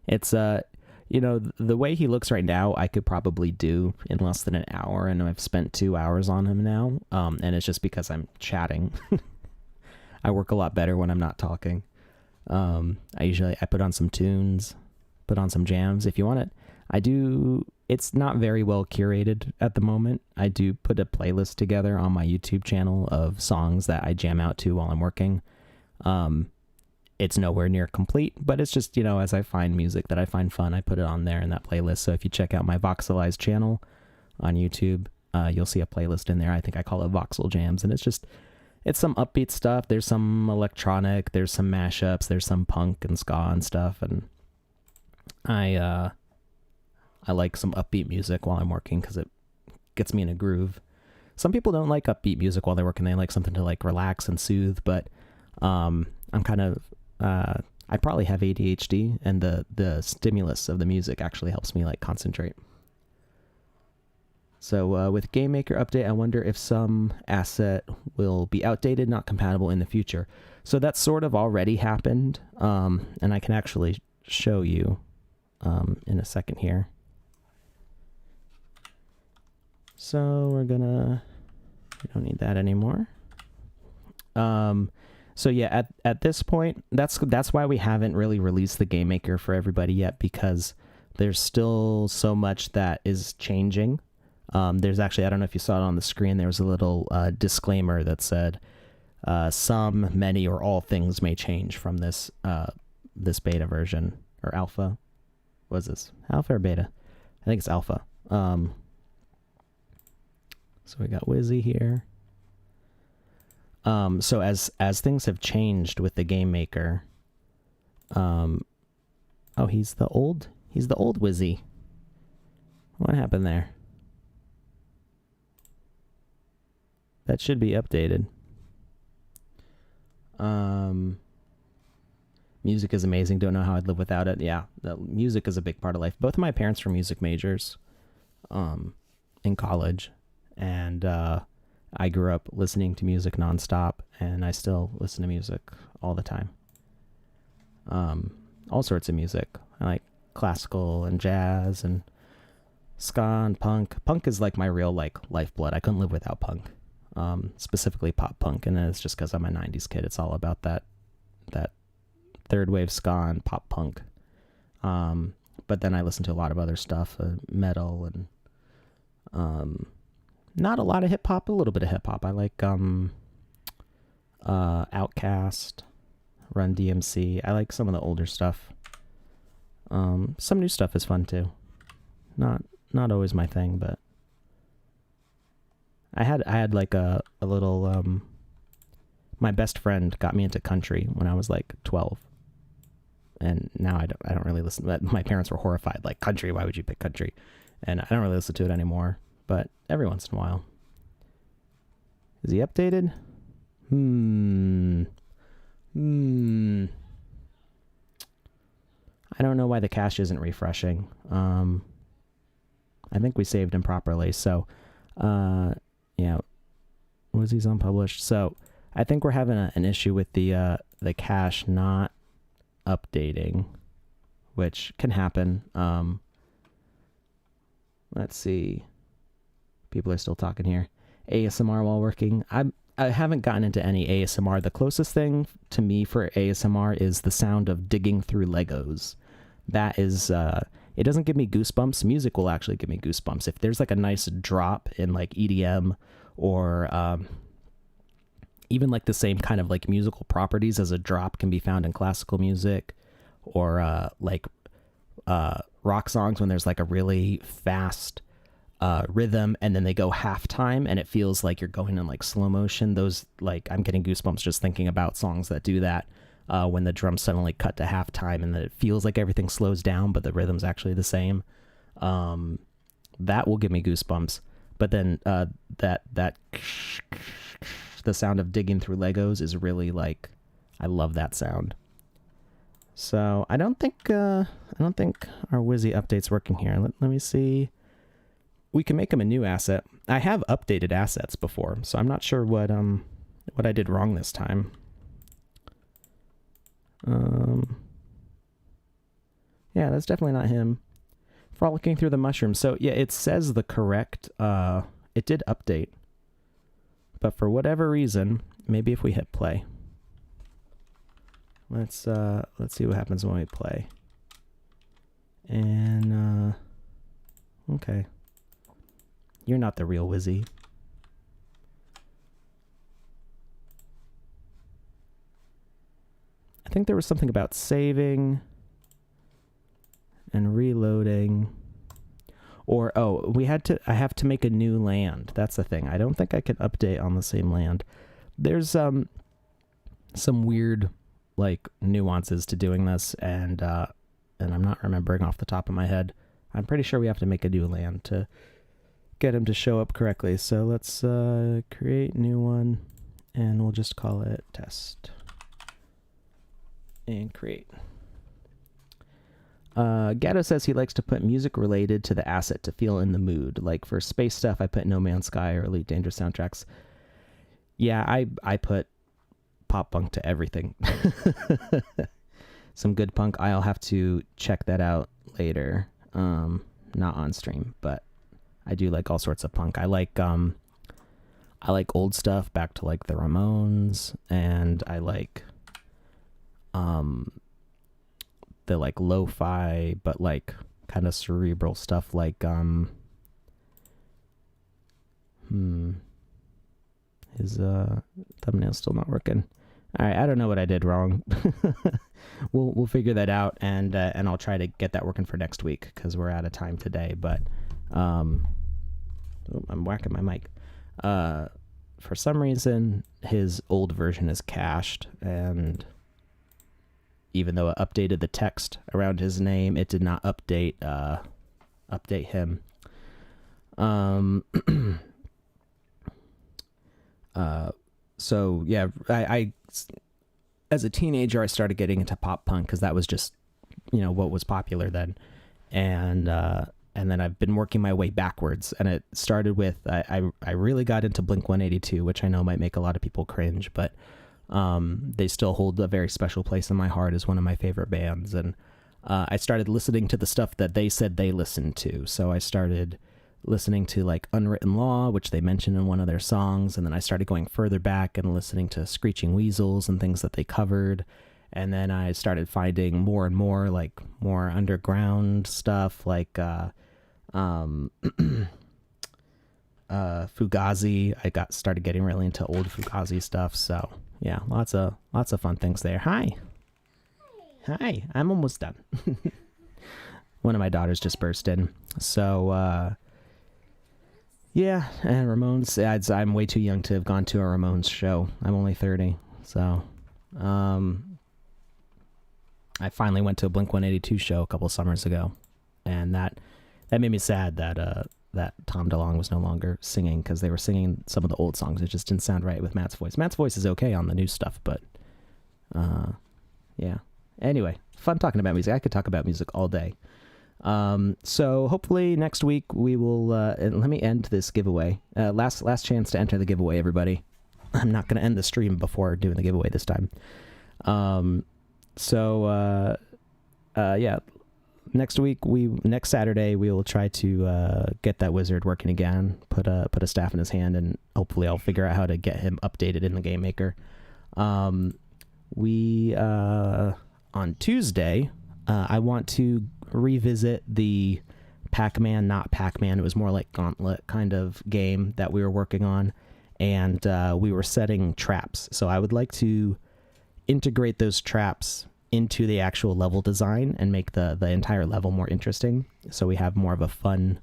It's you know, the way he looks right now, I could probably do in less than an hour, and I've spent 2 hours on him now. And it's just because I'm chatting. I work a lot better when I'm not talking. I put on some tunes, put on some jams. If you want it, it's not very well curated at the moment. I do put a playlist together on my YouTube channel of songs that I jam out to while I'm working. It's nowhere near complete, but it's just, you know, as I find music that I find fun, I put it on there in that playlist. So if you check out my Voxelized channel on YouTube, you'll see a playlist in there. I think I call it Voxel Jams, and it's some upbeat stuff. There's some electronic, there's some mashups, there's some punk and ska and stuff, and I like some upbeat music while I'm working because it gets me in a groove. Some people don't like upbeat music while they're working. They like something to like relax and soothe, but I'm kind of I probably have ADHD, and the stimulus of the music actually helps me like concentrate. So with Game Maker update, I wonder if some asset will be outdated, not compatible in the future. So that's sort of already happened, and I can actually show you in a second here. So we don't need that anymore. So yeah, at this point, that's why we haven't really released the Game Maker for everybody yet, because there's still so much that is changing. There's actually, I don't know if you saw it on the screen, there was a little disclaimer that said some, many, or all things may change from this beta version, or alpha. What is this? Alpha or beta? I think it's alpha. So we got Wizzy here. So as things have changed with the Game Maker, oh, he's the old Wizzy. What happened there? That should be updated. Music is amazing. Don't know how I'd live without it. Yeah, the music is a big part of life. Both of my parents were music majors in college, and I grew up listening to music nonstop, and I still listen to music all the time. All sorts of music. I like classical and jazz and ska and punk. Punk is like my real like lifeblood. I couldn't live without punk. Specifically pop punk, and it's just because I'm a 90s kid. It's all about that third wave ska and pop punk. But then I listen to a lot of other stuff, metal, and not a lot of hip hop, a little bit of hip hop. I like Outkast, Run DMC. I like some of the older stuff. Some new stuff is fun too. Not always my thing, but I had like a little my best friend got me into country when I was like 12. And now I don't really listen to that. My parents were horrified, like, country, why would you pick country? And I don't really listen to it anymore, but every once in a while. Is he updated? I don't know why the cache isn't refreshing. I think we saved him properly, so yeah, was he unpublished? So I think we're having an issue with the cache not updating, which can happen. Let's see. People are still talking here. ASMR while working. I haven't gotten into any ASMR. The closest thing to me for ASMR is the sound of digging through Legos. That is, it doesn't give me goosebumps. Music will actually give me goosebumps. If there's like a nice drop in like EDM or even like the same kind of like musical properties as a drop can be found in classical music or rock songs when there's like a really fast rhythm and then they go halftime and it feels like you're going in like slow motion. Those, like, I'm getting goosebumps just thinking about songs that do that when the drums suddenly cut to halftime and then it feels like everything slows down but the rhythm's actually the same. That will give me goosebumps. But then that the sound of digging through Legos is really like, I love that sound. So I don't think our Wizzy update's working here. Let me see. We can make him a new asset. I have updated assets before, so I'm not sure what I did wrong this time. Yeah, that's definitely not him. Frolicking through the mushrooms. So yeah, it says the correct. It did update, but for whatever reason, maybe if we hit play. Let's see what happens when we play. And okay. You're not the real Wizzy. I think there was something about saving and reloading. Or, oh, I have to make a new land. That's the thing. I don't think I can update on the same land. There's some weird like nuances to doing this, and I'm not remembering off the top of my head. I'm pretty sure we have to make a new land to get him to show up correctly. So let's create new one, and we'll just call it test. And create. Gatto says he likes to put music related to the asset to feel in the mood. Like for space stuff, I put No Man's Sky or Elite Dangerous soundtracks. Yeah, I put pop punk to everything. Some good punk. I'll have to check that out later. Not on stream, but I do like all sorts of punk. I like old stuff back to like the Ramones, and I like the like lo-fi but like kind of cerebral stuff like his thumbnail's still not working. All right, I don't know what I did wrong. We'll figure that out, and I'll try to get that working for next week because we're out of time today. But I'm whacking my mic. For some reason, his old version is cached, and even though it updated the text around his name, it did not update him. So yeah, I as a teenager I started getting into pop punk because that was just, what was popular then, and then I've been working my way backwards, and it started with I really got into Blink-182, which I know might make a lot of people cringe, but they still hold a very special place in my heart as one of my favorite bands. And I started listening to the stuff that they said they listened to. So I started listening to like Unwritten Law, which they mentioned in one of their songs. And then I started going further back and listening to Screeching Weasels and things that they covered. And then I started finding more and more like more underground stuff like Fugazi. I started getting really into old Fugazi stuff. So yeah, lots of fun things there. Hi, I'm almost done. One of my daughters just burst in. So yeah, and Ramones. I'm way too young to have gone to a Ramones show. I'm only 30, so I finally went to a Blink-182 show a couple summers ago, and that made me sad that Tom DeLonge was no longer singing, because they were singing some of the old songs. It just didn't sound right with Matt's voice. Matt's voice is okay on the new stuff, but yeah. Anyway, fun talking about music. I could talk about music all day. So hopefully next week we will, let me end this giveaway. Last chance to enter the giveaway, everybody. I'm not going to end the stream before doing the giveaway this time. Yeah, next Saturday we will try to get that wizard working again. Put a staff in his hand, and hopefully I'll figure out how to get him updated in the game maker. On Tuesday, I want to revisit the Pac-Man, not Pac-Man. It was more like Gauntlet kind of game that we were working on, and we were setting traps. So I would like to integrate those traps into the actual level design and make the entire level more interesting, so we have more of a fun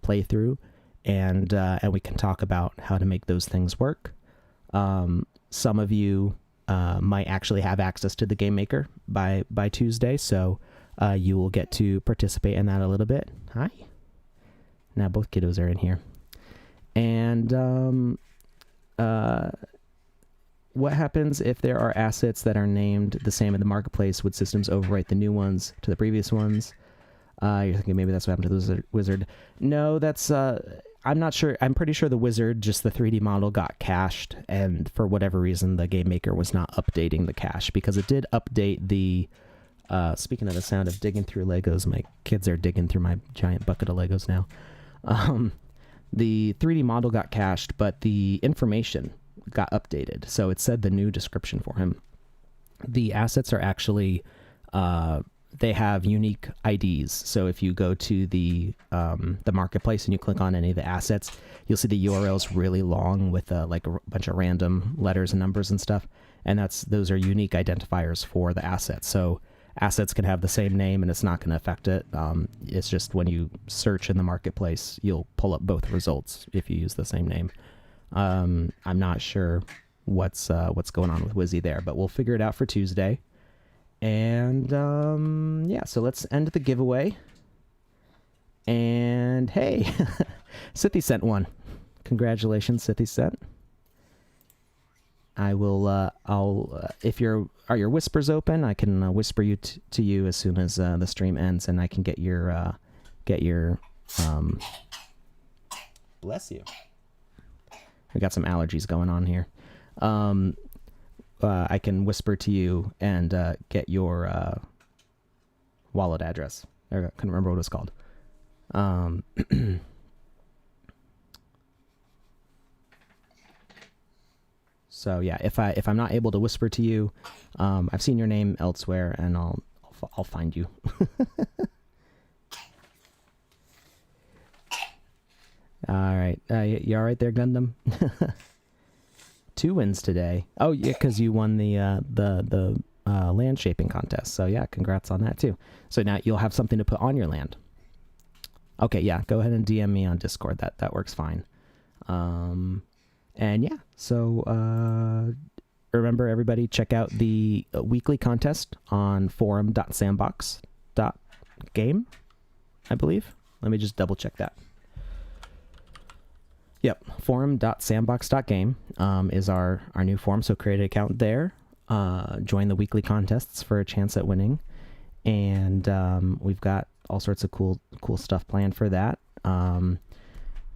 playthrough, and we can talk about how to make those things work. Some of you might actually have access to the game maker by Tuesday, so you will get to participate in that a little bit. Hi. Now both kiddos are in here. And what happens if there are assets that are named the same in the marketplace? Would systems overwrite the new ones to the previous ones? You're thinking maybe that's what happened to the wizard. No, that's... I'm not sure. I'm pretty sure the wizard, just the 3D model, got cached, and for whatever reason, the game maker was not updating the cache, because it did update the... speaking of the sound of digging through Legos, my kids are digging through my giant bucket of Legos now. The 3D model got cached, but the information got updated, so it said the new description for him. The assets are actually... they have unique IDs. So if you go to the marketplace and you click on any of the assets, you'll see the URLs really long with like a bunch of random letters and numbers and stuff. And those are unique identifiers for the assets. So assets can have the same name and it's not going to affect it. It's just when you search in the marketplace, you'll pull up both results if you use the same name. I'm not sure what's going on with Wizzy there, but we'll figure it out for Tuesday. And, yeah, so let's end the giveaway. And, hey, Sithy sent one. Congratulations, Sithy sent. I will, if are your whispers open, I can whisper you to you as soon as the stream ends, and I can get your, bless you. We got some allergies going on here. I can whisper to you and get your wallet address. I couldn't remember what it was called. So yeah, if I'm not able to whisper to you, I've seen your name elsewhere, and I'll find you. All right, you all right there, Gundam? 2 wins today. Oh yeah, because you won the land shaping contest. So yeah, congrats on that too. So now you'll have something to put on your land. Okay, yeah, go ahead and DM me on Discord. That works fine. And yeah, so remember everybody, check out the weekly contest on forum.sandbox.game, I believe. Let me just double check that. Yep, forum.sandbox.game is our new forum, so create an account there, join the weekly contests for a chance at winning, and we've got all sorts of cool stuff planned for that.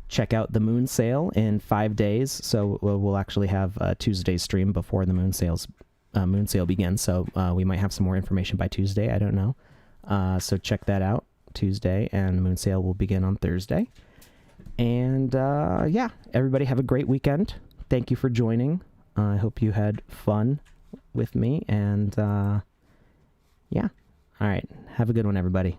Check out the moon sale in 5 days, so we'll actually have a Tuesday stream before the moon sale begins, so we might have some more information by Tuesday, I don't know. So check that out Tuesday, and the moon sale will begin on Thursday. And yeah, everybody have a great weekend. Thank you for joining. I hope you had fun with me. And yeah, all right. Have a good one, everybody.